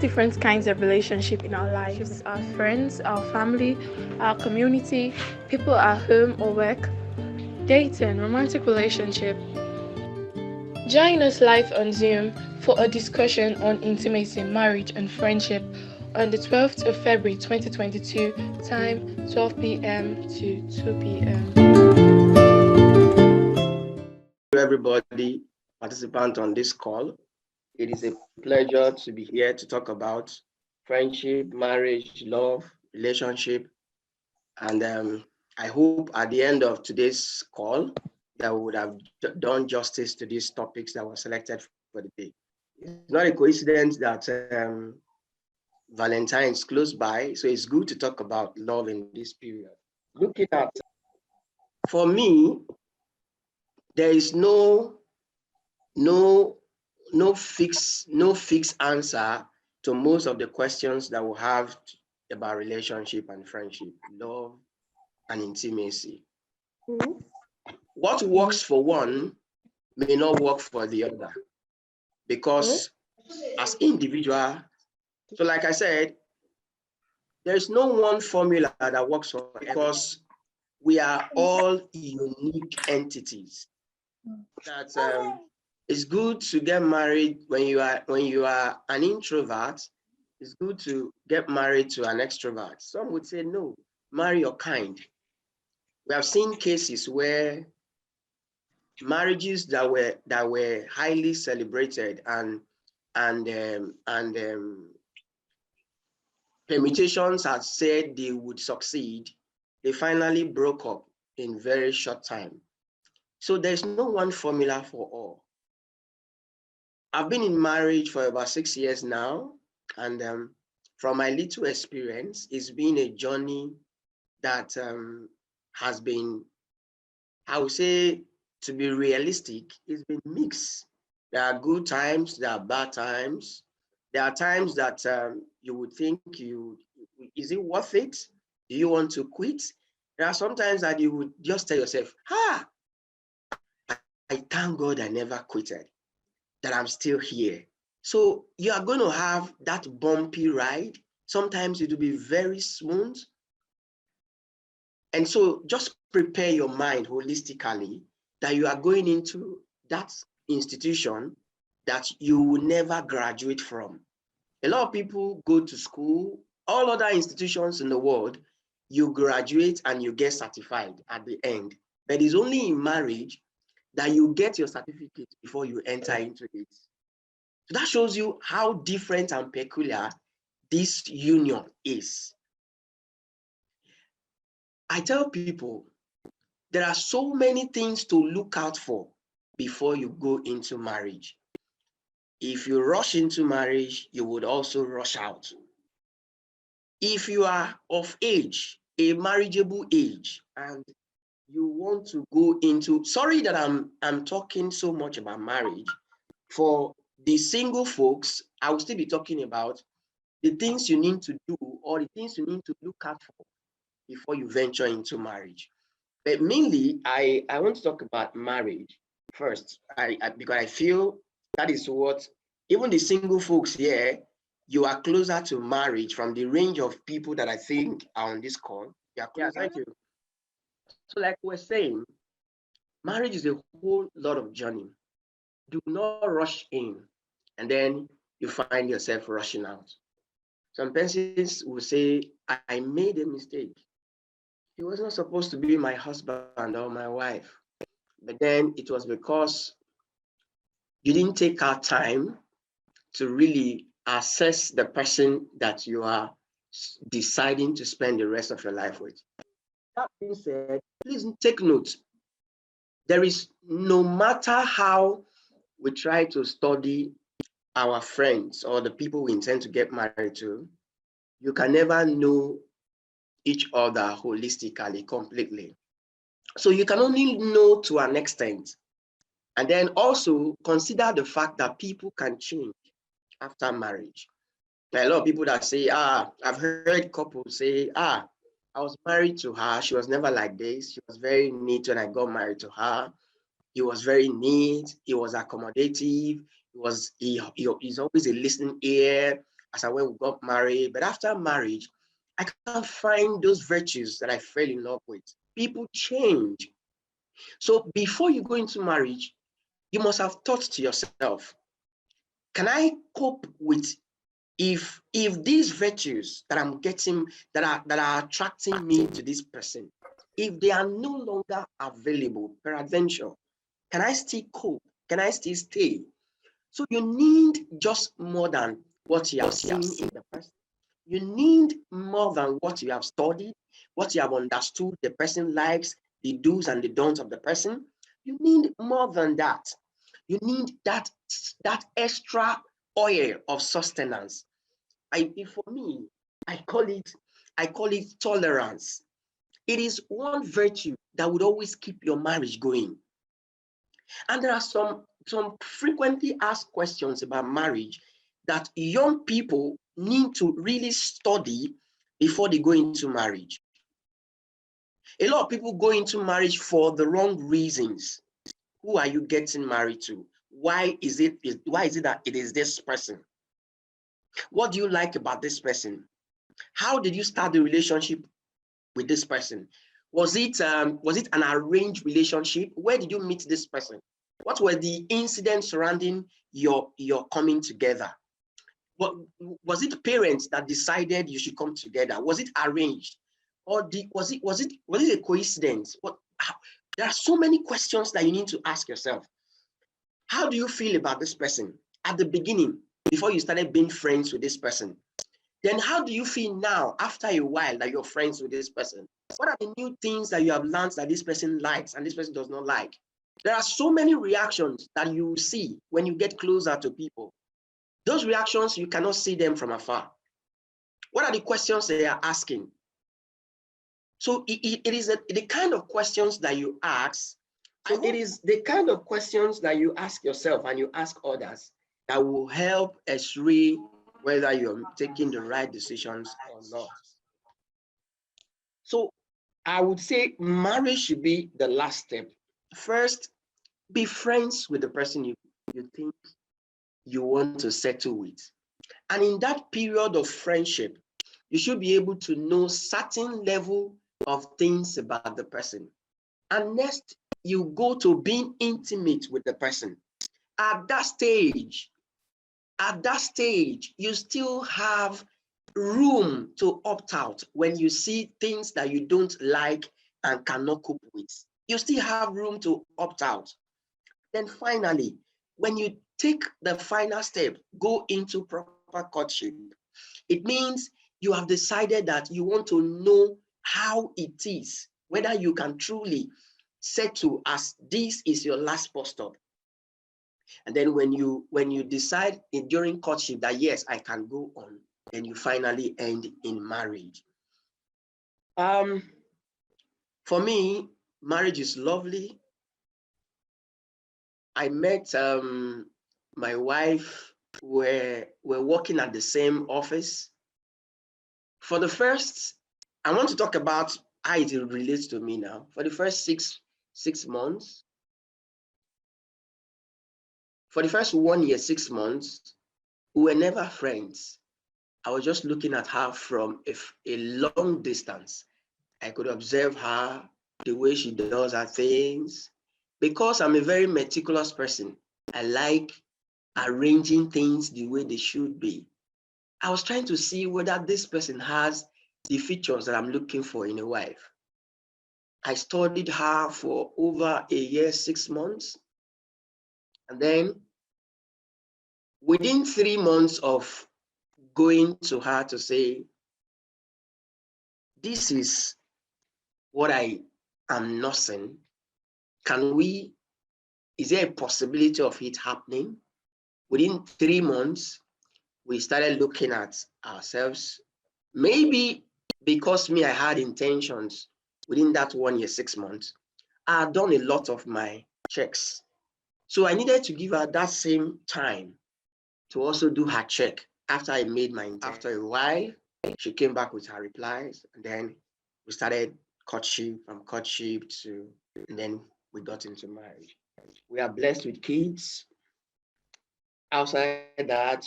different kinds of relationship in our lives, our friends, our family, our community, people at home or work, dating, romantic relationship. Join us live on Zoom for a discussion on intimacy, marriage, and friendship on the 12th of February 2022, time 12 p.m. to 2 p.m. Everybody participant on this call. It is a pleasure to be here to talk about friendship, marriage, love, relationship, and I hope at the end of today's call that we would have done justice to these topics that were selected for the day. It's not a coincidence that Valentine's close by, so it's good to talk about love in this period. Looking at, for me, there is no fixed answer to most of the questions that we have about relationship and friendship, love and intimacy. What works for one may not work for the other because as individual, so like I said, there's no one formula that works for because we are all unique entities. That it's good to get married when you are an introvert. It's good to get married to an extrovert. Some would say no, marry your kind. We have seen cases where marriages that were highly celebrated and permutations had said they would succeed, they finally broke up in very short time. So there's no one formula for all. I've been in marriage for about 6 years now, and from my little experience, it's been a journey that has been, I would say, to be realistic, it's been mixed. There are good times, there are bad times. There are times that you would think, is it worth it? Do you want to quit? There are sometimes that you would just tell yourself, I thank God I never quitted, that I'm still here. So you are going to have that bumpy ride. Sometimes it will be very smooth. And so just prepare your mind holistically that you are going into that institution that you will never graduate from. A lot of people go to school, all other institutions in the world, you graduate and you get certified at the end. But it's only in marriage that you get your certificate before you enter into it. So that shows you how different and peculiar this union is. I tell people there are so many things to look out for before you go into marriage. If you rush into marriage, you would also rush out. If you are of age, a marriageable age, and you want to go into, sorry that I'm talking so much about marriage. For the single folks, I will still be talking about the things you need to do or the things you need to look out for before you venture into marriage. But mainly, I want to talk about marriage first, because I feel that is what, even the single folks here, you are closer to marriage from the range of people that I think are on this call. You are closer. Thank you. So like we're saying, marriage is a whole lot of journey. Do not rush in, and then you find yourself rushing out. Some persons will say, I made a mistake. He was not supposed to be my husband or my wife. But then it was because you didn't take out time to really assess the person that you are deciding to spend the rest of your life with. That being said, please take note. There is, no matter how we try to study our friends or the people we intend to get married to, you can never know each other holistically, completely. So you can only know to an extent. And then also consider the fact that people can change after marriage. There are a lot of people that say, I've heard couples say, I was married to her. She was never like this. She was very neat when I got married to her. He was very neat. He was accommodative. He's always a listening ear. as I when we got married. But after marriage, I can't find those virtues that I fell in love with. People change. So before you go into marriage, you must have thought to yourself, can I cope with if these virtues that I'm getting that are attracting me to this person, if they are no longer available, peradventure, can I still cope? Can I still stay? So you need just more than what you have seen in the person. You need more than what you have studied, what you have understood the person likes, the do's and the don'ts of the person. You need more than that. You need that extra oil of sustenance. For me, I call it tolerance. It is one virtue that would always keep your marriage going. And there are some frequently asked questions about marriage that young people need to really study before they go into marriage. A lot of people go into marriage for the wrong reasons. Who are you getting married to? Why is it that it is this person? What do you like about this person? How did you start the relationship with this person? Was it an arranged relationship? Where did you meet this person? What were the incidents surrounding your coming together? What was it parents that decided you should come together? Was it arranged? Or was it a coincidence? There are so many questions that you need to ask yourself. How do you feel about this person at the beginning, before you started being friends with this person? Then how do you feel now after a while that you're friends with this person? What are the new things that you have learned that this person likes and this person does not like? There are so many reactions that you see when you get closer to people. Those reactions, you cannot see them from afar. What are the questions they are asking? So it is the kind of questions that you ask. So it is the kind of questions that you ask yourself and you ask others that will help x-ray whether you're taking the right decisions or not. So I would say marriage should be the last step. First, be friends with the person you think you want to settle with. And in that period of friendship, you should be able to know certain level of things about the person. And next, you go to being intimate with the person. At that stage, you still have room to opt out when you see things that you don't like and cannot cope with. You still have room to opt out. Then finally, when you take the final step, go into proper courtship, it means you have decided that you want to know how it is, whether you can truly settle as this is your last bus stop. And then when you decide during courtship that yes, I can go on, then you finally end in marriage. For me, marriage is lovely. I met my wife. We're working at the same office. For the first, I want to talk about how it relates to me now. For the first six months, for the first 1 year, 6 months, we were never friends. I was just looking at her from a long distance. I could observe her, the way she does her things. Because I'm a very meticulous person, I like arranging things the way they should be. I was trying to see whether this person has the features that I'm looking for in a wife. I studied her for over a year, 6 months. And then within 3 months of going to her to say, this is what I am nursing. Is there a possibility of it happening? Within 3 months, we started looking at ourselves. Maybe because I had intentions within that 1 year, 6 months, I had done a lot of my checks. So I needed to give her that same time to also do her check after I made my intention. After a while, she came back with her replies, and then we started courtship, from courtship and then we got into marriage. We are blessed with kids. Outside that,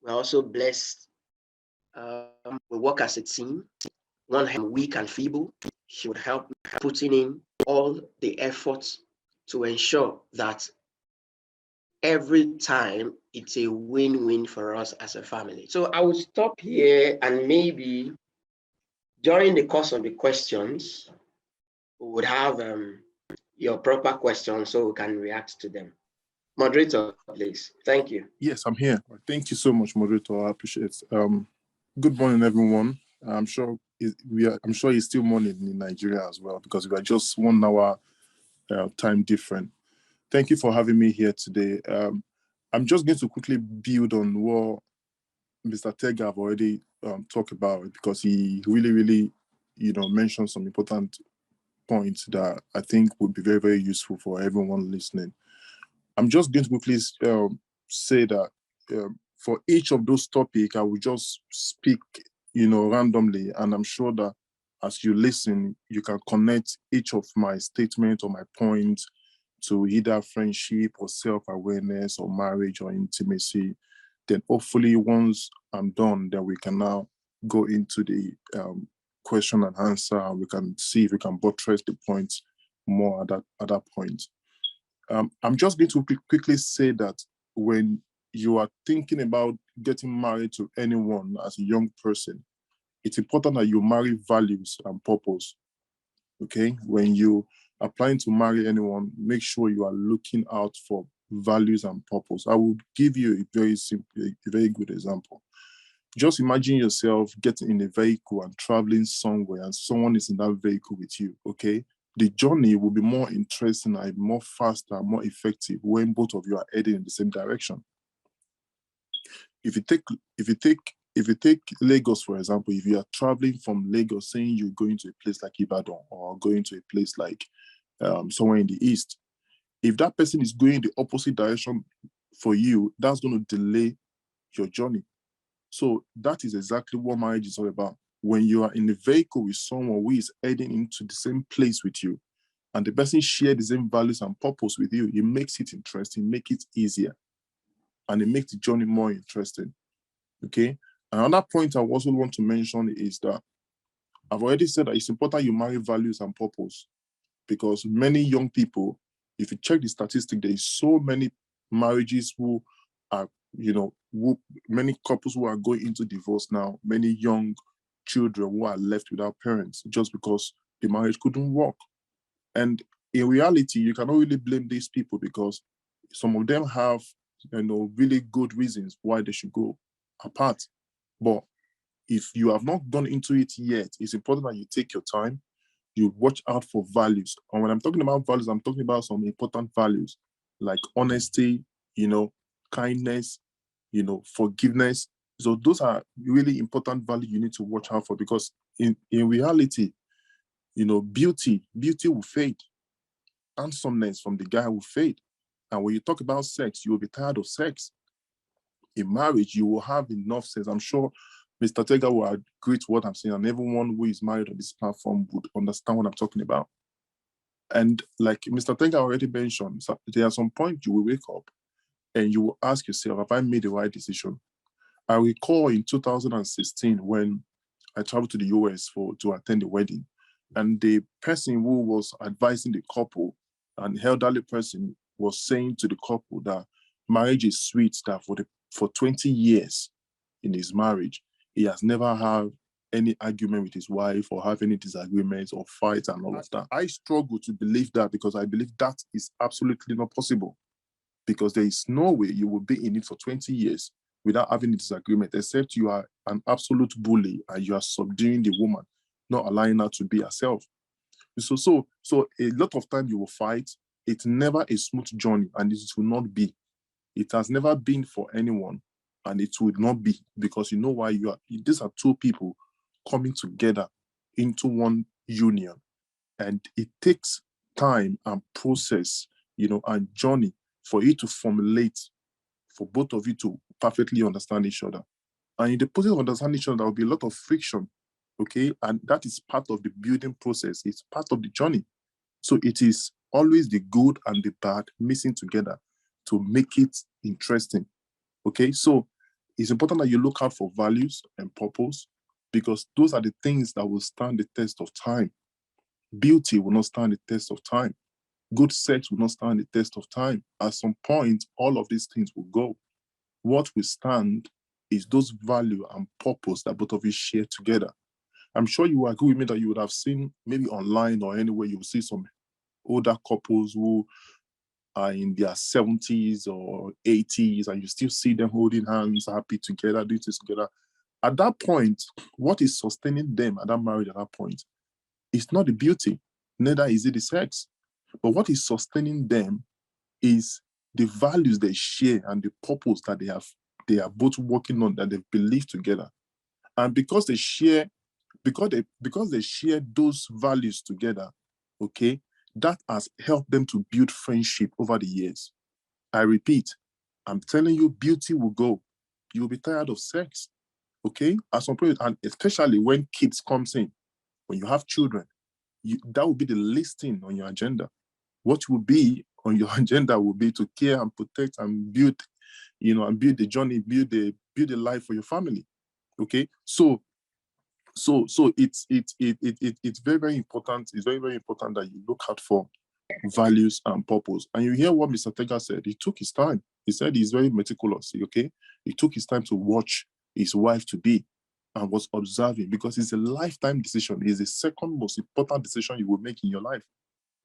we're also blessed We work as a team. One weak and feeble, she would help putting in all the efforts to ensure that every time it's a win-win for us as a family. So I will stop here, and maybe during the course of the questions, we would have your proper questions so we can react to them. Moderator, please. Thank you. Yes, I'm here. Thank you so much, moderator. I appreciate it. Good morning, everyone. I'm sure it's still morning in Nigeria as well, because we are just 1 hour time different. Thank you for having me here today. I'm just going to quickly build on what Mr. Tega have already talked about, because he really, mentioned some important points that I think would be very, very useful for everyone listening. I'm just going to quickly say that for each of those topics, I will just speak, randomly, and I'm sure that as you listen, you can connect each of my statements or my points to either friendship or self-awareness or marriage or intimacy. Then hopefully once I'm done, then we can now go into the question and answer, and we can see if we can buttress the points more at that point. I'm just going to quickly say that when you are thinking about getting married to anyone as a young person, it's important that you marry values and purpose. Okay? When you are planning to marry anyone, make sure you are looking out for values and purpose. I will give you a very simple, a very good example. Just imagine yourself getting in a vehicle and traveling somewhere, and someone is in that vehicle with you, okay? The journey will be more interesting and more faster, more effective when both of you are heading in the same direction. If you take Lagos, for example, if you are traveling from Lagos, saying you're going to a place like Ibadan or going to a place like somewhere in the east, if that person is going the opposite direction for you, that's going to delay your journey. So that is exactly what marriage is all about. When you are in a vehicle with someone who is heading into the same place with you, and the person shares the same values and purpose with you, it makes it interesting, make it easier, and it makes the journey more interesting. Okay. Another point I also want to mention is that I've already said that it's important you marry values and purpose, because many young people, if you check the statistic, there is so many marriages who are, many couples who are going into divorce now, many young children who are left without parents just because the marriage couldn't work. And in reality, you cannot really blame these people, because some of them have, really good reasons why they should go apart. But if you have not gone into it yet, it's important that you take your time, you watch out for values. And when I'm talking about values, I'm talking about some important values like honesty, kindness, forgiveness. So those are really important values you need to watch out for, because in reality, beauty will fade. Handsomeness from the guy will fade. And when you talk about sex, you will be tired of sex. In marriage, you will have enough sex. I'm sure Mr. Tega will agree to what I'm saying, and everyone who is married on this platform would understand what I'm talking about. And like Mr. Tega already mentioned, so there are some points you will wake up and you will ask yourself, have I made the right decision? I recall in 2016 when I traveled to the US to attend the wedding, and the person who was advising the couple, an elderly person, was saying to the couple that marriage is sweet, that for 20 years in his marriage, he has never had any argument with his wife or have any disagreements or fights and all of that. I struggle to believe that, because I believe that is absolutely not possible, because there is no way you will be in it for 20 years without having a disagreement, except you are an absolute bully and you are subduing the woman, not allowing her to be herself. So a lot of time you will fight. It's never a smooth journey, and it will not be. It has never been for anyone, and it will not be, because you know why? These are two people coming together into one union, and it takes time and process, and journey for you to formulate, for both of you to perfectly understand each other. And in the process of understanding each other, there will be a lot of friction, okay? And that is part of the building process. It's part of the journey. So it is always the good and the bad mixing together to make it interesting, okay? So It's important that you look out for values and purpose, because those are the things that will stand the test of time. Beauty will not stand the test of time. Good sex will not stand the test of time. At some point, all of these things will go. What will stand is those value and purpose that both of you share together. I'm sure you will agree with me that you would have seen, maybe online or anywhere, you will see some older couples who are in their 70s or 80s, and you still see them holding hands, happy together, doing this together. At that point, what is sustaining them at that marriage at that point? It's not the beauty, neither is it the sex. But what is sustaining them is the values they share and the purpose that they are both working on, that they believe together. And because they share those values together, okay, that has helped them to build friendship over the years. I repeat, I'm telling you, beauty will go. You'll be tired of sex, okay? At some point, and especially when kids comes in, when you have children, that will be the least thing on your agenda. What will be on your agenda will be to care and protect and build, and build the journey, build the life for your family. Okay, so it's very, very important. It's very, very important that you look out for values and purpose. And you hear what Mr. Tega said. He took his time. He said he's very meticulous. Okay, he took his time to watch his wife to be and was observing, because it's a lifetime decision. It's the second most important decision you will make in your life,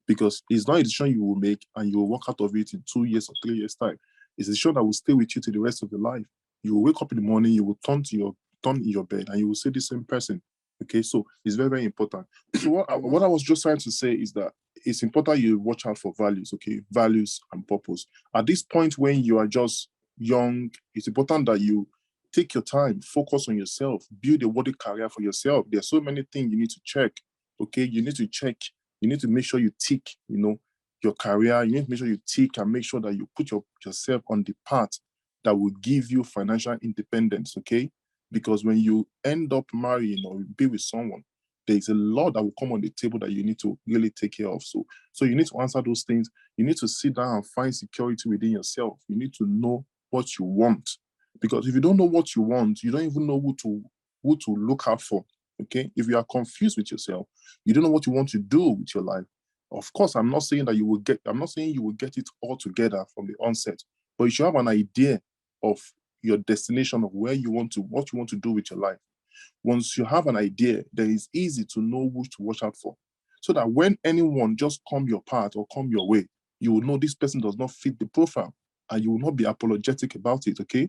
because it's not a decision you will make and you will walk out of it in 2 years or 3 years time. It's a decision that will stay with you to the rest of your life. You will wake up in the morning, you will turn in your bed, and you will see the same person. Okay, so it's very, very important. So what I was just trying to say is that it's important you watch out for values, okay? Values and purpose. At this point when you are just young, it's important that you take your time, focus on yourself, build a worthy career for yourself. There are so many things you need to check, okay? You need to make sure you tick, your career. You need to make sure you tick and make sure that you put yourself on the path that will give you financial independence, okay? Because when you end up marrying or be with someone, there's a lot that will come on the table that you need to really take care of. So you need to answer those things. You need to sit down and find security within yourself. You need to know what you want. Because if you don't know what you want, you don't even know who to look out for. Okay? If you are confused with yourself, you don't know what you want to do with your life. Of course, I'm not saying you will get it all together from the onset, but you should have an idea of your destination, of what you want to do with your life. Once you have an idea, then it's easy to know who to watch out for. So that when anyone just come your path or come your way, you will know this person does not fit the profile, and you will not be apologetic about it, okay?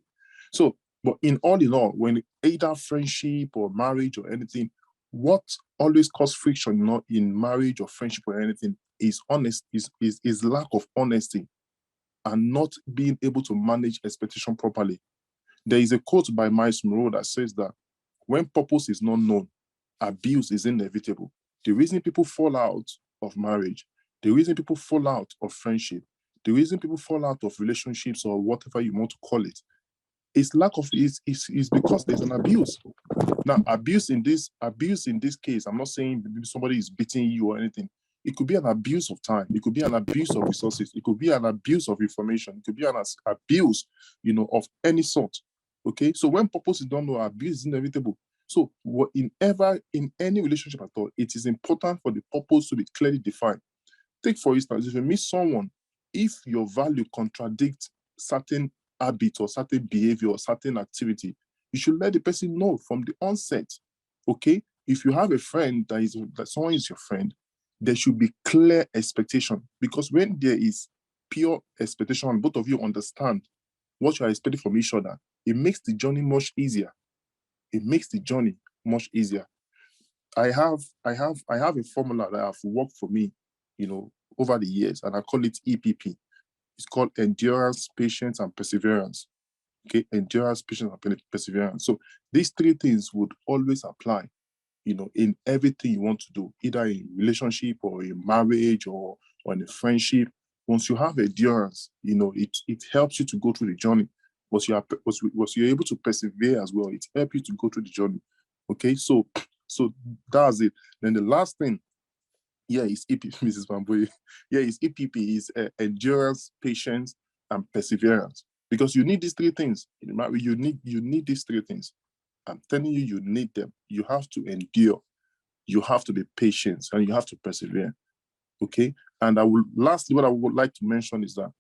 So, but in all, when either friendship or marriage or anything, what always causes friction in marriage or friendship or anything is lack of honesty and not being able to manage expectation properly. There is a quote by Miles Monroe that says that when purpose is not known, abuse is inevitable. The reason people fall out of marriage, the reason people fall out of friendship, the reason people fall out of relationships or whatever you want to call it, is because there's an abuse. Now, abuse in this case, I'm not saying somebody is beating you or anything. It could be an abuse of time. It could be an abuse of resources. It could be an abuse of information. It could be an abuse, of any sort. Okay, so when purpose is done, abuse is inevitable. So in any relationship at all, it is important for the purpose to be clearly defined. Take for instance, if you meet someone, if your value contradicts certain habit or certain behavior or certain activity, you should let the person know from the onset. Okay, if you have a friend that someone is your friend, there should be clear expectation, because when there is pure expectation and both of you understand what you are expecting from each other, it makes the journey much easier. It makes the journey much easier. I have a formula that have worked for me, over the years, and I call it EPP. It's called endurance, patience, and perseverance. Okay, endurance, patience, and perseverance. So these three things would always apply, in everything you want to do, either in relationship or in marriage or in a friendship. Once you have endurance, it helps you to go through the journey. Once you're able to persevere as well, it helps you to go through the journey. Okay, so that's it. Then the last thing, is EPP, Mrs. Bamboye. It's EPP, is endurance, patience, and perseverance. because you need these three things. You need these three things. I'm telling you, you need them. You have to endure. You have to be patient, and you have to persevere. Okay. And lastly, what I would like to mention is that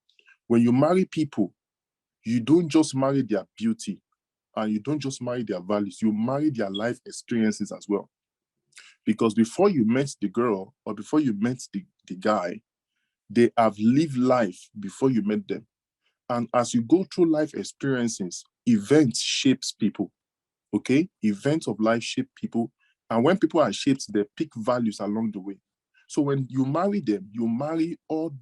when you marry people, you don't just marry their beauty, and you don't just marry their values. You marry their life experiences as well. Because before you met the girl or before you met the guy, they have lived life before you met them. And as you go through life experiences, events shapes people. Okay? Events of life shape people. And when people are shaped, they pick values along the way. So when you marry them, you marry all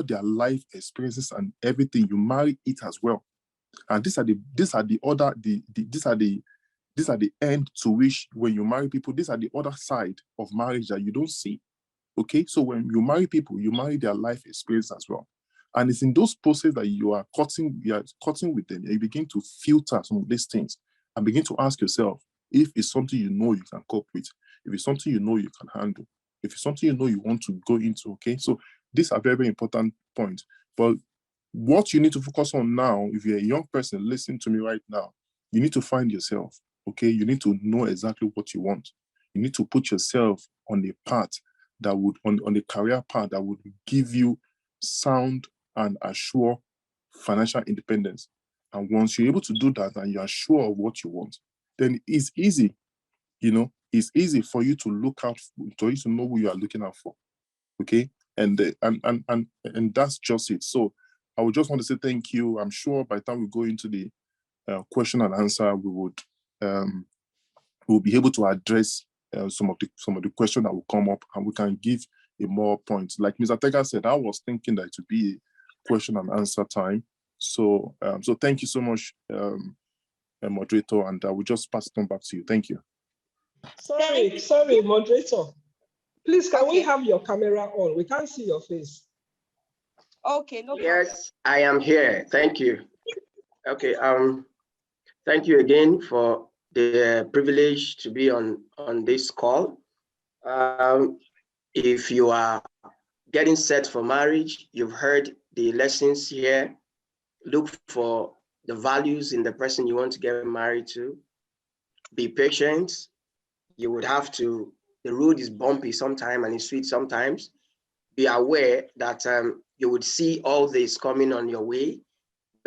their life experiences and everything. You marry it as well. And these are the end to which when you marry people, these are the other side of marriage that you don't see. Okay, so when you marry people, you marry their life experience as well. And it's in those processes that you are cutting with them, and you begin to filter some of these things and begin to ask yourself if it's something you know you can cope with, if it's something you know you can handle, if it's something you know you want to go into. Okay, so these are very, very important points. But what you need to focus on now, if you're a young person listening to me right now, you need to find yourself. Okay, you need to know exactly what you want. You need to put yourself on a path that would, on a career path that would give you sound and assure financial independence. And once you're able to do that and you are sure of what you want, then it's easy, it's easy for you to look out, for you to know who you are looking out for. Okay. And that's just it. So I would just want to say thank you. I'm sure by the time we go into the question and answer, we'll be able to address some of the questions that will come up, and we can give a more points. Like Mr. Tega said, I was thinking that it would be a question and answer time. So thank you so much, moderator, and I will just pass it on back to you. Thank you. Sorry, moderator. Please, can we have your camera on? We can't see your face. Okay, no problem. Yes, I am here. Thank you. Okay. Thank you again for the privilege to be on this call. If you are getting set for marriage, you've heard the lessons here. Look for the values in the person you want to get married to. Be patient. You would have to, the road is bumpy sometimes and it's sweet sometimes. Be aware that you would see all this coming on your way,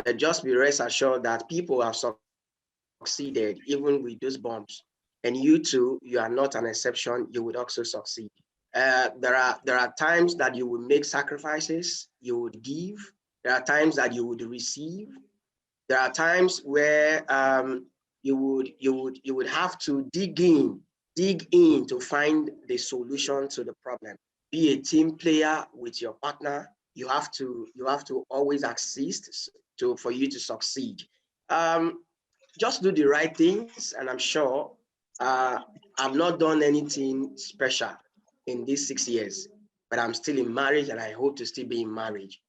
but just be rest assured that people have succeeded even with those bumps. And you too, you are not an exception, you would also succeed. There are times that you will make sacrifices, you would give. There are times that you would receive. There are times where you would have to dig in to find the solution to the problem. Be a team player with your partner. You have to always assist for you to succeed. Just do the right things, and I'm sure I've not done anything special in these 6 years, but I'm still in marriage and I hope to still be in marriage.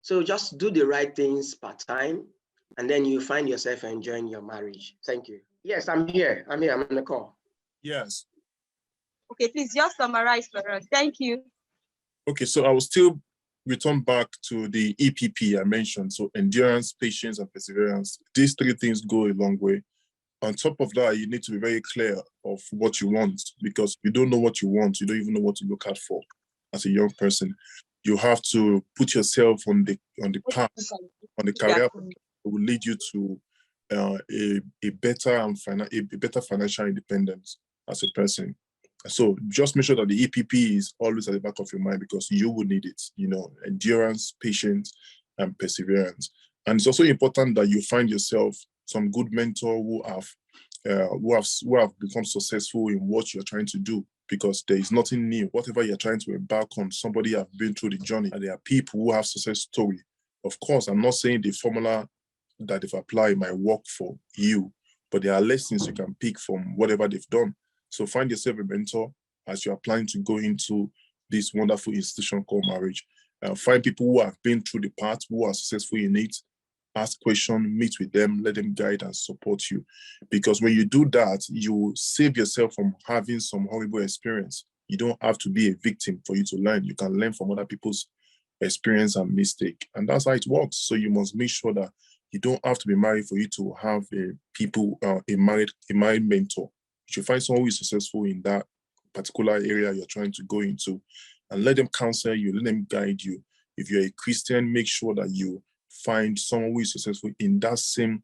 So just do the right things part time, and then you find yourself enjoying your marriage. Thank you. Yes, I'm here. I'm on the call. Yes. Okay, please just summarize for us. Thank you. Okay, so I will still return back to the EPP I mentioned. So endurance, patience, and perseverance. These three things go a long way. On top of that, you need to be very clear of what you want, because you don't know what you want. You don't even know what to look out for as a young person. You have to put yourself on the path, on the career that will lead you to a better financial independence as a person. So just make sure that the EPP is always at the back of your mind, because you will need it. Endurance, patience, and perseverance. And it's also important that you find yourself some good mentor who have become successful in what you're trying to do, because there is nothing new. Whatever you're trying to embark on, somebody have been through the journey, and there are people who have success story. Of course, I'm not saying the formula that they've applied might work for you, but there are lessons you can pick from whatever they've done. So find yourself a mentor as you're planning to go into this wonderful institution called marriage. Find people who have been through the path, who are successful in it. Ask questions, meet with them, let them guide and support you. Because when you do that, you save yourself from having some horrible experience. You don't have to be a victim for you to learn. You can learn from other people's experience and mistake. And that's how it works. So you must make sure that You don't have to be married for you to have a married mentor. You should find someone who is successful in that particular area you're trying to go into, and let them counsel you, let them guide you. If you're a Christian, make sure that you find someone who is successful in that same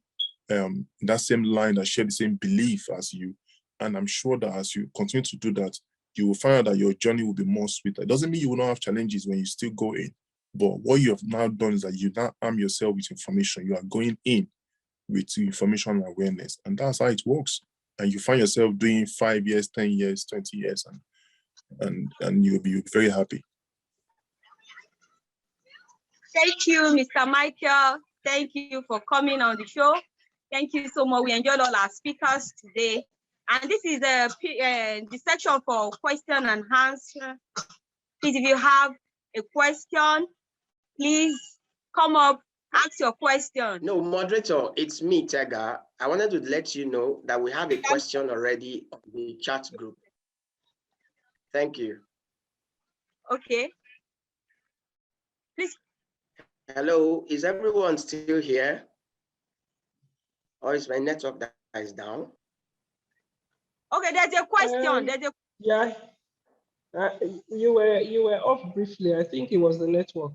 line, that share the same belief as you. And I'm sure that as you continue to do that, you will find out that your journey will be more sweeter. It doesn't mean you will not have challenges when you still go in, but what you have now done is that you now arm yourself with information. You are going in with information and awareness, and that's how it works. And you find yourself doing 5 years, 10 years, 20 years, and you'll be very happy. Thank you, Mr. Michael. Thank you for coming on the show. Thank you so much. We enjoyed all our speakers today. And this is the section for question and answer. Please, if you have a question, please come up, ask your question. No, moderator, it's me, Tega. I wanted to let you know that we have a question already on the chat group. Thank you. Okay. Please. Hello, is everyone still here? Or is my network that is down? Okay, there's a question. Yeah, you were off briefly. I think it was the network.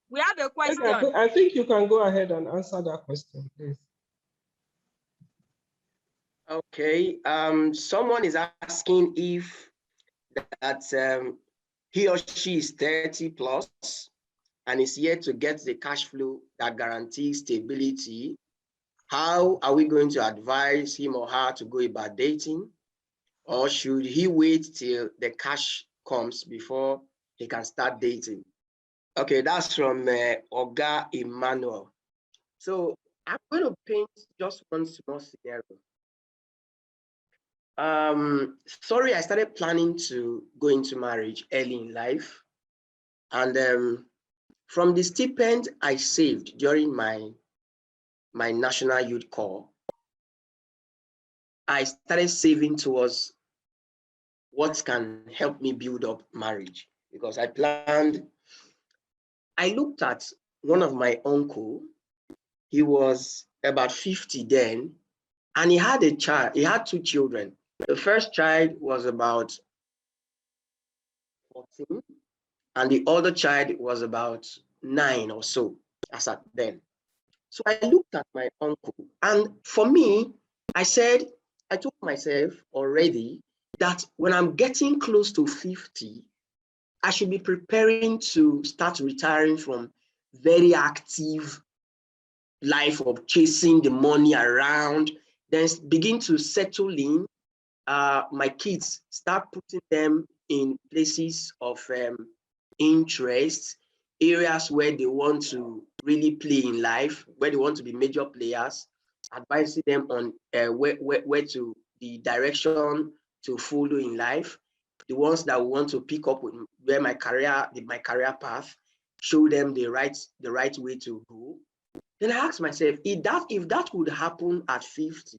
We have a question. I think you can go ahead and answer that question, please. Okay, someone is asking if that he or she is 30 plus and is yet to get the cash flow that guarantees stability. How are we going to advise him or her to go about dating? Or should he wait till the cash comes before he can start dating? Okay, that's from Oga Emmanuel. So I'm going to paint just one small scenario. Sorry, I started planning to go into marriage early in life. And from the stipend I saved during my National Youth Corps, I started saving towards what can help me build up marriage, because I looked at one of my uncle. He was about 50 then, and he had a child. He had 2 children. The first child was about 14, and the other child was about 9 or so as at then. So I looked at my uncle, and for me, I told myself already that when I'm getting close to 50, I should be preparing to start retiring from very active life of chasing the money around, then begin to settle in my kids, start putting them in places of interest, areas where they want to really play in life, where they want to be major players, advising them on where to, the direction to follow in life, the ones that want to pick up with where my career path, show them the right way to go. Then I asked myself, if that would happen at 50,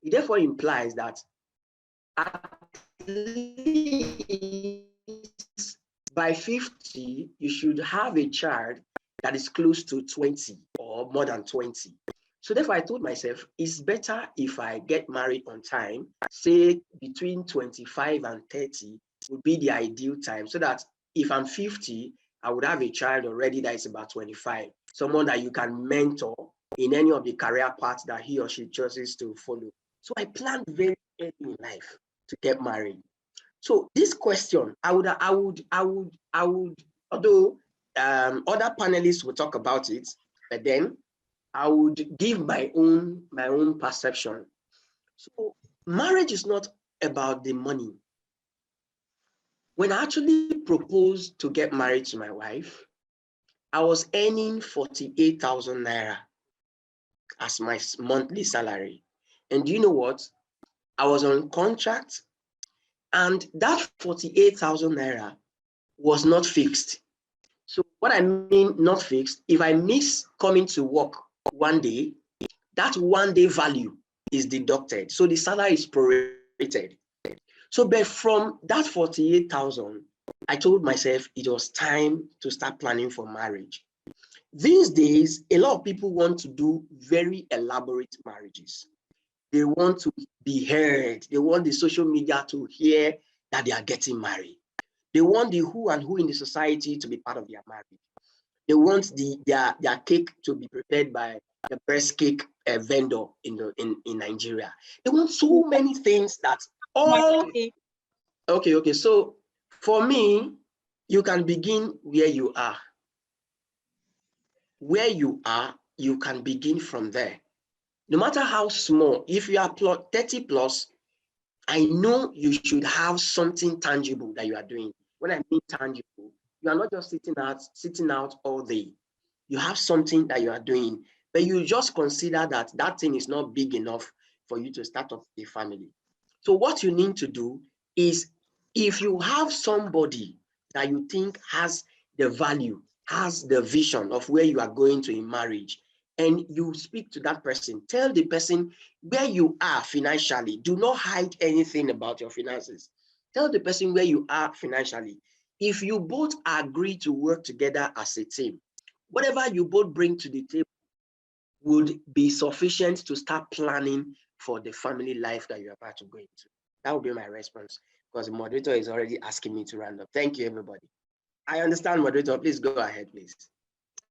it therefore implies that at least by 50, you should have a child that is close to 20 or more than 20. So therefore, I told myself, it's better if I get married on time, say between 25 and 30 would be the ideal time, so that if I'm 50, I would have a child already that is about 25, someone that you can mentor in any of the career paths that he or she chooses to follow. So I planned very early in life to get married. So this question, I would, although other panelists will talk about it, but then I would give my own perception. So marriage is not about the money. When I actually proposed to get married to my wife, I was earning 48,000 naira as my monthly salary. And do you know what? I was on contract, and that 48,000 naira was not fixed. So what I mean not fixed, if I miss coming to work one day, that one day value is deducted. So the salary is prorated. So but from that 48,000, I told myself it was time to start planning for marriage. These days, a lot of people want to do very elaborate marriages. They want to be heard. They want the social media to hear that they are getting married. They want the who and who in the society to be part of their marriage. They want their cake to be prepared by the best cake vendor in Nigeria. They want so many things that all. Okay. So for me, you can begin where you are. Where you are, you can begin from there. No matter how small, if you are 30 plus, I know you should have something tangible that you are doing. When I mean tangible, you are not just sitting out all day. You have something that you are doing, but you just consider that thing is not big enough for you to start up a family. So what you need to do is, if you have somebody that you think has the value, has the vision of where you are going to in marriage, and you speak to that person, tell the person where you are financially. Do not hide anything about your finances. Tell the person where you are financially. If you both agree to work together as a team, whatever you both bring to the table would be sufficient to start planning for the family life that you're about to go into. That would be my response, because the moderator is already asking me to round up. Thank you, everybody. I understand, moderator. Please go ahead, please.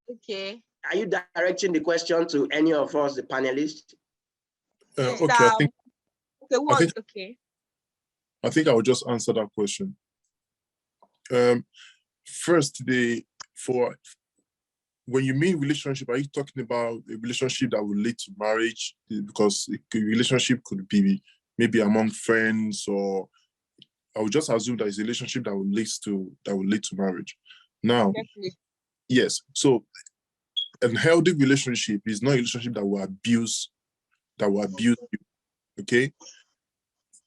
Okay. Are you directing the question to any of us, the panelists? Okay, I think I will just answer that question. First, when you mean relationship, are you talking about a relationship that will lead to marriage? Because a relationship could be maybe among friends, or I would just assume that it's a relationship that will lead to marriage. Now, yes. So, a healthy relationship is not a relationship that will abuse you. Okay.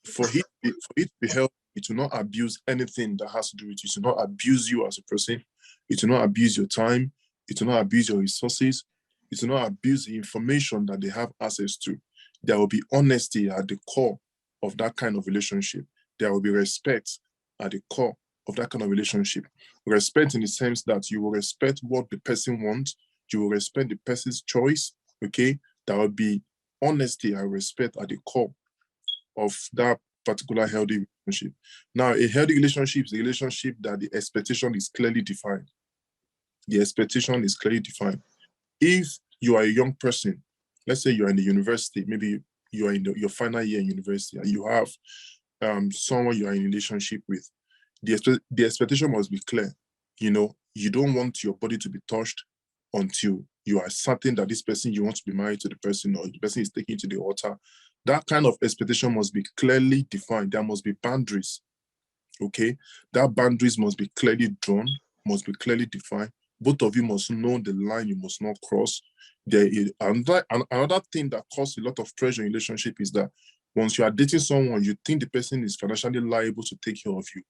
For it to be healthy, it will not abuse anything that has to do with you. It will not abuse you as a person. It will not abuse your time. It will not abuse your resources. It will not abuse the information that they have access to. There will be honesty at the core of that kind of relationship. There will be respect at the core of that kind of relationship. Respect in the sense that you will respect what the person wants. You will respect the person's choice. Okay. There will be honesty and respect at the core of that particular healthy relationship. Now, a healthy relationship is a relationship that the expectation is clearly defined. The expectation is clearly defined. If you are a young person, let's say you're in the university, maybe you are in your final year in university, and you have someone you are in a relationship with, the expectation must be clear. You know, you don't want your body to be touched until you are certain that this person, you want to be married to the person, or the person is taken to the altar. That kind of expectation must be clearly defined. There must be boundaries, okay? That boundaries must be clearly drawn, must be clearly defined. Both of you must know the line you must not cross. There is another thing that causes a lot of pressure in relationship is that once you are dating someone, you think the person is financially liable to take care of you.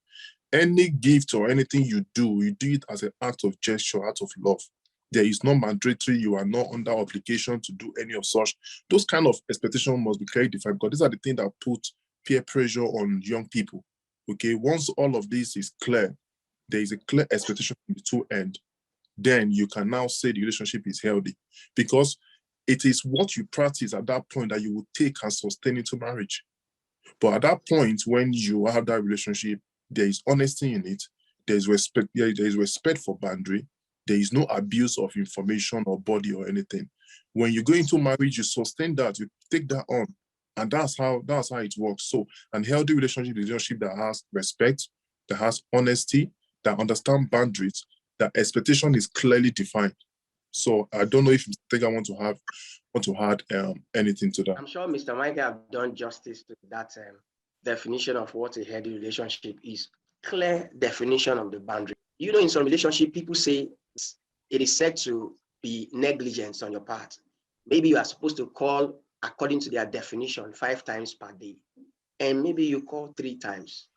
Any gift or anything you do it as an act of gesture, act of love. There is no mandatory, you are not under obligation to do any of such. Those kind of expectations must be clearly defined, because these are the things that put peer pressure on young people. Okay, once all of this is clear, there is a clear expectation from the two ends, then you can now say the relationship is healthy, because it is what you practice at that point that you will take and sustain into marriage. But at that point, when you have that relationship, there is honesty in it, there is respect for boundary, there is no abuse of information or body or anything. When you go into marriage, you sustain that, you take that on, and that's how it works. So, a healthy relationship that has respect, that has honesty, that understand boundaries, that expectation is clearly defined. So I don't know if Mr. Tega want to add anything to that. I'm sure Mr. Mike have done justice to that definition of what a healthy relationship is. Clear definition of the boundary. You know, in some relationship, people say it is said to be negligence on your part. Maybe you are supposed to call according to their definition 5 times per day, and maybe you call 3 times.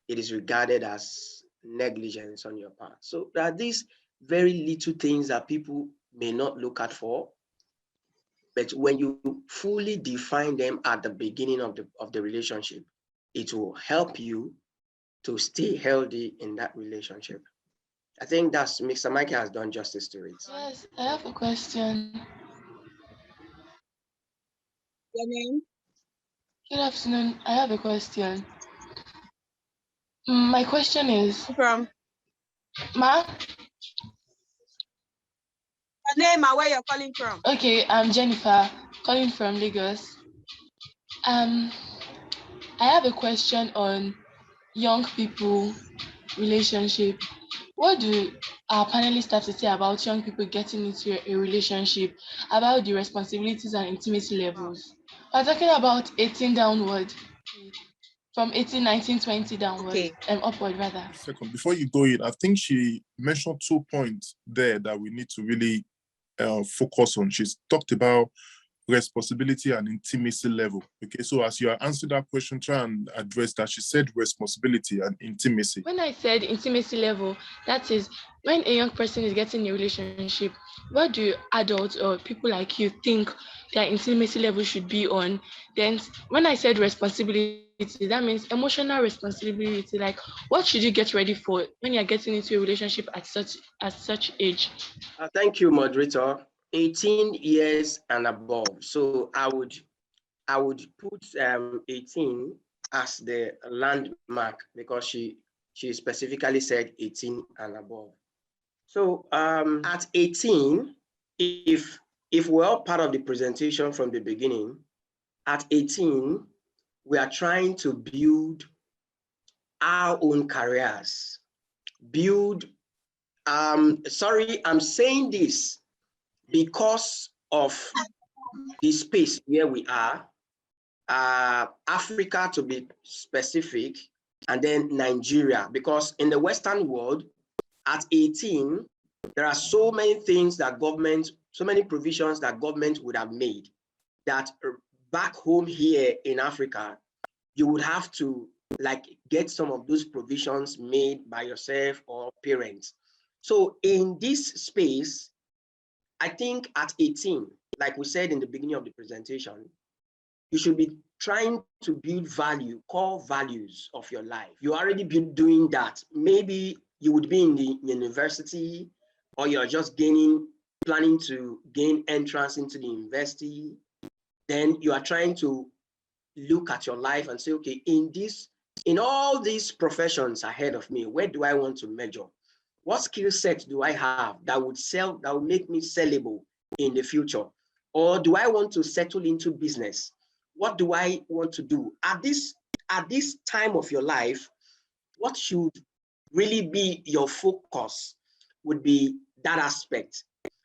It is regarded as negligence on your part. So there are these very little things that people may not look at for, but when you fully define them at the beginning of the relationship, it will help you to stay healthy in that relationship. I think that's Mr. Mikey has done justice to it. Yes, I have a question. Your name? Good afternoon. I have a question. My question is, From Ma, your name and where you're calling from? okay, I'm Jennifer, calling from Lagos. I have a question on young people relationship. What do our panelists have to say about young people getting into a relationship, about the responsibilities and intimacy levels? We're talking about 18 downward, from 18, 19, 20 downward, Okay. Upward rather. Second, before you go in, I think she mentioned 2 points there that we need to really focus on. She's talked about responsibility and intimacy level. Okay, so as you are answering that question, try and address that. She said responsibility and intimacy. When I said intimacy level, that is when a young person is getting a relationship, what do adults or people like you think their intimacy level should be on? Then when I said responsibility, that means emotional responsibility. Like, what should you get ready for when you're getting into a relationship at such age? Thank you, moderator. 18 years and above. So I would put 18 as the landmark because she specifically said 18 and above. So at 18, if we're all part of the presentation from the beginning, at 18, we are trying to build our own careers, build, sorry, I'm saying this because of the space where we are, Africa to be specific, and then Nigeria, because in the Western world, at 18, there are so many things that government, so many provisions that government would have made that back home here in Africa, you would have to like get some of those provisions made by yourself or parents. So in this space, I think at 18, like we said in the beginning of the presentation, you should be trying to build value, core values of your life. You already been doing that. Maybe you would be in the university, or you're just planning to gain entrance into the university. Then you are trying to look at your life and say, okay, in all these professions ahead of me, where do I want to major? What skill set do I have that would make me sellable in the future? Or do I want to settle into business? What do I want to do? At this time of your life, what should really be your focus would be that aspect.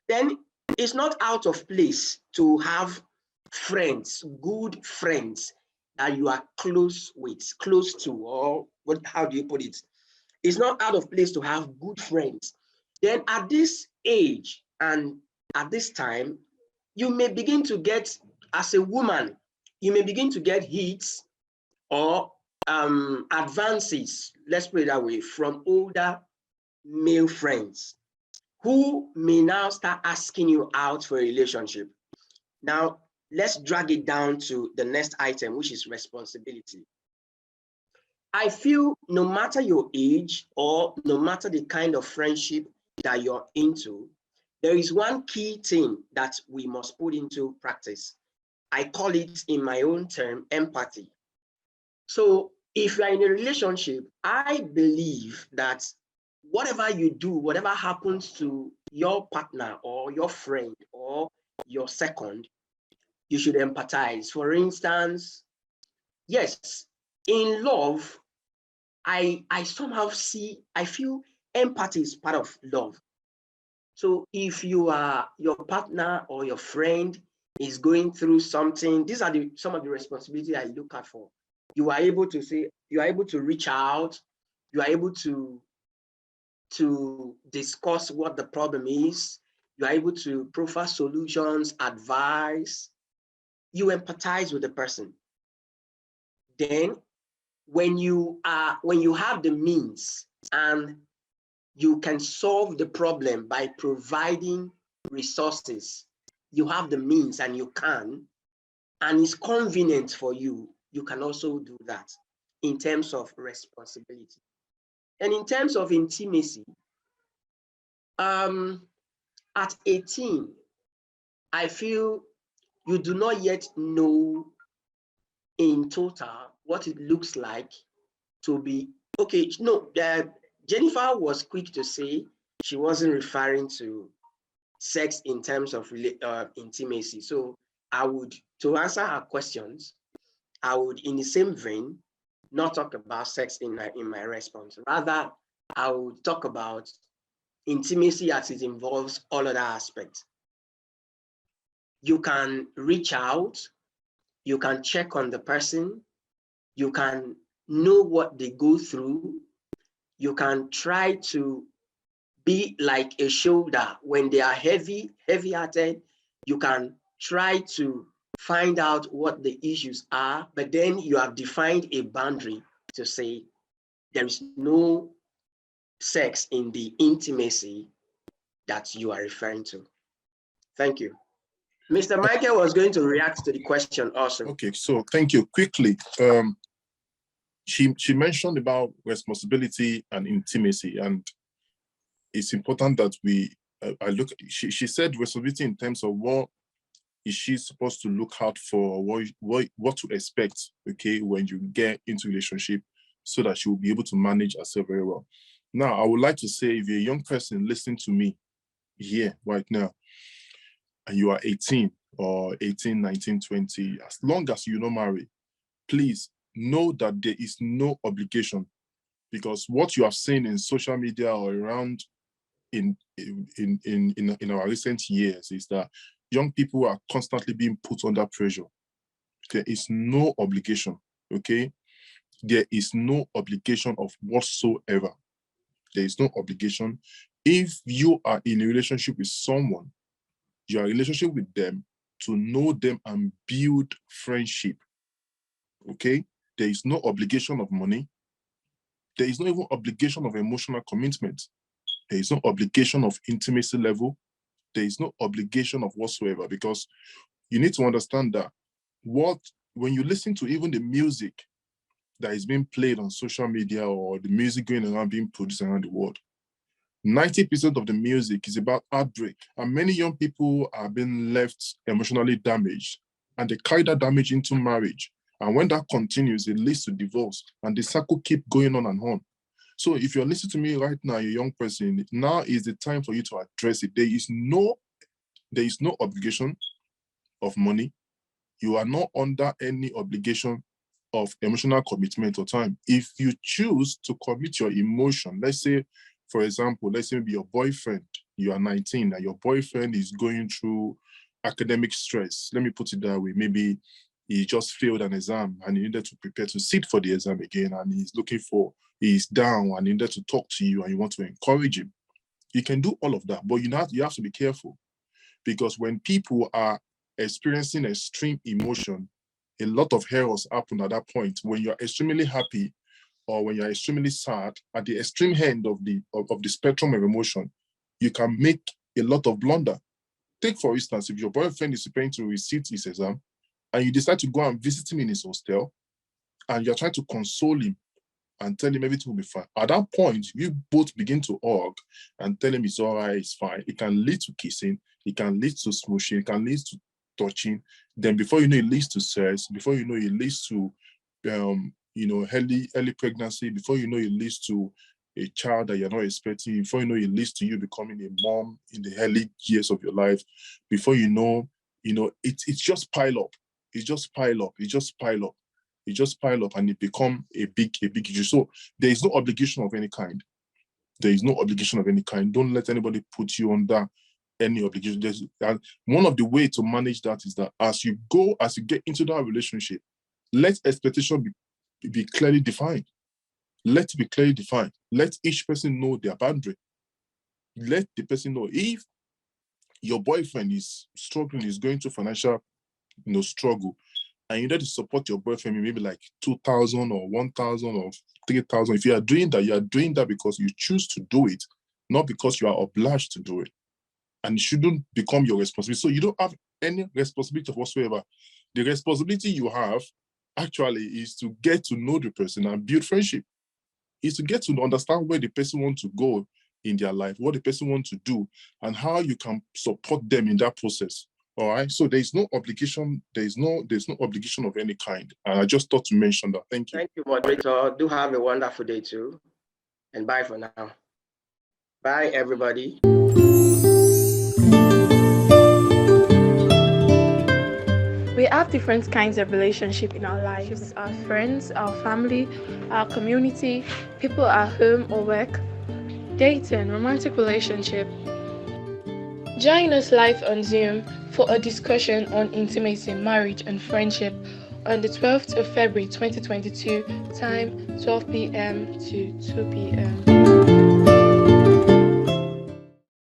Then it's not out of place to have friends, good friends that you are close to, or how do you put it? It's not out of place to have good friends. Then at this age and at this time, you may begin to get, as a woman, you may begin to get hits or advances, let's put it that way, from older male friends who may now start asking you out for a relationship. Now, let's drag it down to the next item, which is responsibility. I feel no matter your age or no matter the kind of friendship that you're into, there is one key thing that we must put into practice. I call it, in my own term, empathy. So if you're in a relationship, I believe that whatever you do, whatever happens to your partner or your friend or your second, you should empathize. For instance, yes, in love, I somehow I feel empathy is part of love. So if your partner or your friend is going through something, these are some of the responsibilities I look at for. You are able to say, you are able to reach out, you are able to discuss what the problem is, you are able to provide solutions, advice, you empathize with the person. Then when you have the means and you can solve the problem by providing resources, you have the means and you can, and it's convenient for you, you can also do that in terms of responsibility. And in terms of intimacy, At 18, I feel you do not yet know in total what it looks like to be, okay, no, Jennifer was quick to say she wasn't referring to sex in terms of intimacy. So I would, to answer her questions, I would, in the same vein, not talk about sex in my response. Rather, I would talk about intimacy as it involves all other aspects. You can reach out, you can check on the person, you can know what they go through, you can try to be like a shoulder when they are heavy-hearted. You can try to find out what the issues are, but then you have defined a boundary to say there is no sex in the intimacy that you are referring to. Thank you. Mr. Michael was going to react to the question also. Okay, so thank you. Quickly, she mentioned about responsibility and intimacy, and it's important that we she said responsibility in terms of what is she supposed to look out for, what to expect, okay, when you get into a relationship, so that she will be able to manage herself very well. Now, I would like to say, if you're a young person listening to me here right now, and you are 18 or 18, 19, 20, as long as you're not married, please know that there is no obligation, because what you have seen in social media or around in our recent years is that young people are constantly being put under pressure. There is no obligation, okay? There is no obligation of whatsoever. There is no obligation. If you are in a relationship with someone, you are in a relationship with them to know them and build friendship, okay? There is no obligation of money. There is no even obligation of emotional commitment. There is no obligation of intimacy level. There is no obligation of whatsoever, because you need to understand that when you listen to even the music that is being played on social media or the music going around being produced around the world, 90% of the music is about heartbreak, and many young people are being left emotionally damaged, and they carry that damage into marriage. And when that continues, it leads to divorce, and the cycle keep going on and on. So if you're listening to me right now, you're a young person, now is the time for you to address it. There is no obligation of money. You are not under any obligation of emotional commitment or time. If you choose to commit your emotion, let's say, for example, let's say maybe your boyfriend, you are 19 and your boyfriend is going through academic stress. Let me put it that way. Maybe he just failed an exam and he needed to prepare to sit for the exam again, and he's down and he needed to talk to you and you want to encourage him. You can do all of that, but you have to be careful, because when people are experiencing extreme emotion, a lot of errors happen at that point. When you're extremely happy or when you're extremely sad, at the extreme end of the spectrum of emotion, you can make a lot of blunder. Take, for instance, if your boyfriend is preparing to resit his exam and you decide to go and visit him in his hostel and you're trying to console him and tell him everything will be fine. At that point, you both begin to hug and tell him it's all right, it's fine. It can lead to kissing, it can lead to smooshing, it can lead to touching. Then before you know, it leads to sex. Before you know, it leads to early pregnancy. Before you know, it leads to a child that you're not expecting. Before you know, it leads to you becoming a mom in the early years of your life. Before you know, it's just pile up. It just pile up. It just pile up. It just pile up, and it become a big issue. So there is no obligation of any kind. There is no obligation of any kind. Don't let anybody put you under any obligation. And one of the ways to manage that is that as you get into that relationship, let expectation be clearly defined. Let it be clearly defined. Let each person know their boundary. Let the person know if your boyfriend is struggling, is going through financial struggle, and you need to support your boyfriend maybe like 2,000 or 1,000 or 3,000. If you are doing that because you choose to do it, not because you are obliged to do it. And it shouldn't become your responsibility. So you don't have any responsibility whatsoever. The responsibility you have actually is to get to know the person and build friendship. Is to get to understand where the person wants to go in their life, what the person wants to do, and how you can support them in that process. All right. So there's no obligation. There's no obligation of any kind. And I just thought to mention that. Thank you. Thank you, moderator. Do have a wonderful day too. And bye for now. Bye, everybody. We have different kinds of relationship in our lives: our friends, our family, our community, people at home or work, dating, romantic relationship. Join us live on Zoom for a discussion on intimacy, marriage, and friendship on the 12th of February 2022, time 12 p.m. to 2 p.m.